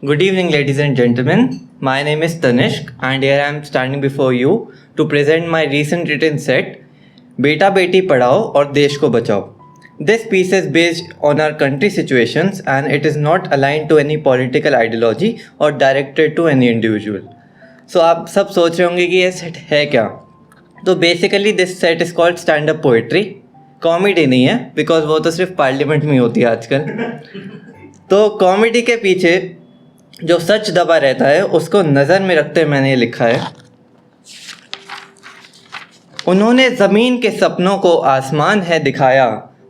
Good evening, ladies and gentlemen. My name is Tanishq, and here I am standing before you to present my recent written set, Beta Beti Padhao और देश को बचाओ. This piece is based on our country situations and it is not aligned to any political ideology or directed to any individual. So आप सब सोच रहे होंगे कि ये सेट है क्या. तो basically this set is called stand up poetry. Comedy नहीं है, बिकॉज वो तो सिर्फ पार्लियामेंट में होती है आजकल. तो कॉमेडी के पीछे जो सच दबा रहता है उसको नज़र में रखते हुए मैंने ये लिखा है. उन्होंने ज़मीन के सपनों को आसमान है दिखाया,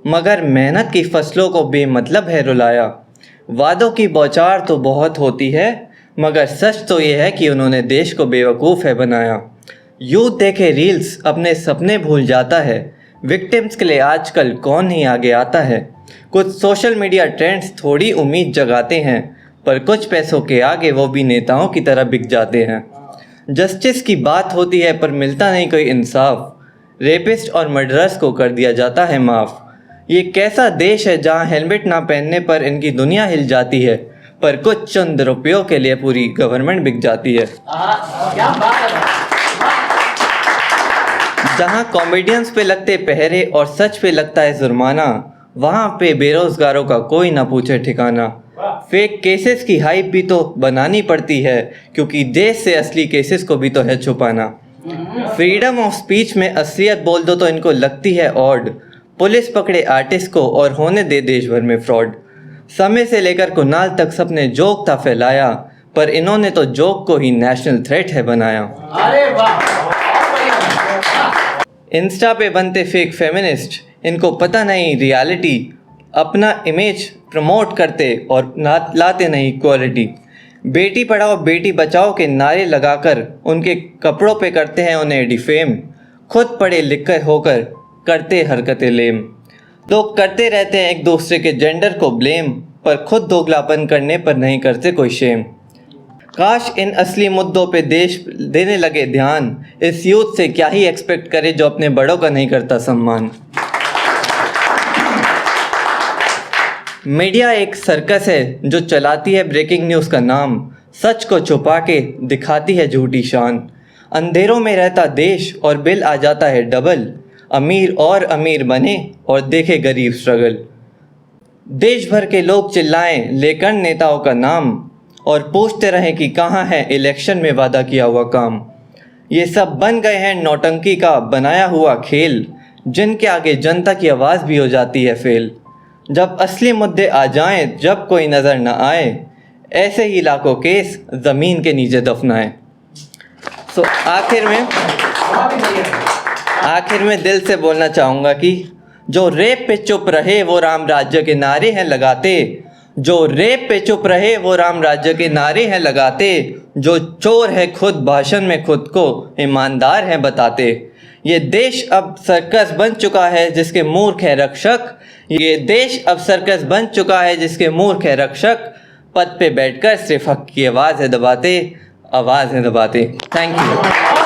मगर मेहनत की फसलों को बेमतलब है रुलाया. वादों की बौछार तो बहुत होती है, मगर सच तो ये है कि उन्होंने देश को बेवकूफ़ है बनाया. यूथ देखे रील्स अपने सपने भूल जाता है, विक्टिम्स के लिए आजकल कौन ही आगे आता है. कुछ सोशल मीडिया ट्रेंड्स थोड़ी उम्मीद जगाते हैं, पर कुछ पैसों के आगे वो भी नेताओं की तरह बिक जाते हैं. जस्टिस की बात होती है पर मिलता नहीं कोई इंसाफ. रेपिस्ट और मर्डरर्स को कर दिया जाता है माफ़. ये कैसा देश है जहाँ हेलमेट ना पहनने पर इनकी दुनिया हिल जाती है, पर कुछ चंद रुपयों के लिए पूरी गवर्नमेंट बिक जाती है. जहाँ कॉमेडियंस पे लगते पहरे और सच पे लगता है जुर्माना, वहाँ पे बेरोज़गारों का कोई ना पूछे ठिकाना. फेक केसेस की हाइप भी तो बनानी पड़ती है, क्योंकि देश से असली केसेस को भी तो है छुपाना. फ्रीडम ऑफ स्पीच में असलियत बोल दो तो इनको लगती है ऑड. पुलिस पकड़े आर्टिस्ट को और होने दे देश भर में फ्रॉड. समय से लेकर कुनाल तक सबने जोक था फैलाया, पर इन्होंने तो जोक को ही नेशनल थ्रेट है बनाया. अरे वाह! इंस्टा पे बनते फेक फेमिनिस्ट, इनको पता नहीं रियलिटी. अपना इमेज प्रमोट करते और लाते नहीं क्वालिटी. बेटी पढ़ाओ बेटी बचाओ के नारे लगाकर उनके कपड़ों पे करते हैं उन्हें डिफेम. खुद पढ़े लिखे होकर करते हरकतें लेम. लोग करते रहते हैं एक दूसरे के जेंडर को ब्लेम, पर खुद दोगलापन करने पर नहीं करते कोई शेम. काश इन असली मुद्दों पे देश देने लगे ध्यान. इस यूथ से क्या ही एक्सपेक्ट करे जो अपने बड़ों का नहीं करता सम्मान. मीडिया एक सर्कस है जो चलाती है ब्रेकिंग न्यूज़ का नाम. सच को छुपा के दिखाती है झूठी शान. अंधेरों में रहता देश और बिल आ जाता है डबल. अमीर और अमीर बने और देखे गरीब स्ट्रगल. देश भर के लोग चिल्लाएं लेकर नेताओं का नाम, और पूछते रहें कि कहाँ है इलेक्शन में वादा किया हुआ काम. ये सब बन गए हैं नौटंकी का बनाया हुआ खेल, जिनके आगे जनता की आवाज़ भी हो जाती है फेल. जब असली मुद्दे आ जाएं, जब कोई नज़र न आए, ऐसे ही लाखों केस ज़मीन के नीचे दफनाएं. सो आखिर में दिल से बोलना चाहूँगा कि जो रेप पे चुप रहे वो राम राज्य के नारे हैं लगाते. जो रेप पे चुप रहे वो राम राज्य के नारे हैं लगाते. जो चोर है खुद भाषण में खुद को ईमानदार हैं बताते. ये देश अब सर्कस बन चुका है जिसके मूर्ख है रक्षक. ये देश अब सर्कस बन चुका है जिसके मूर्ख है रक्षक. पद पे बैठकर सिर्फ हक की आवाज़ है दबाते. Thank you.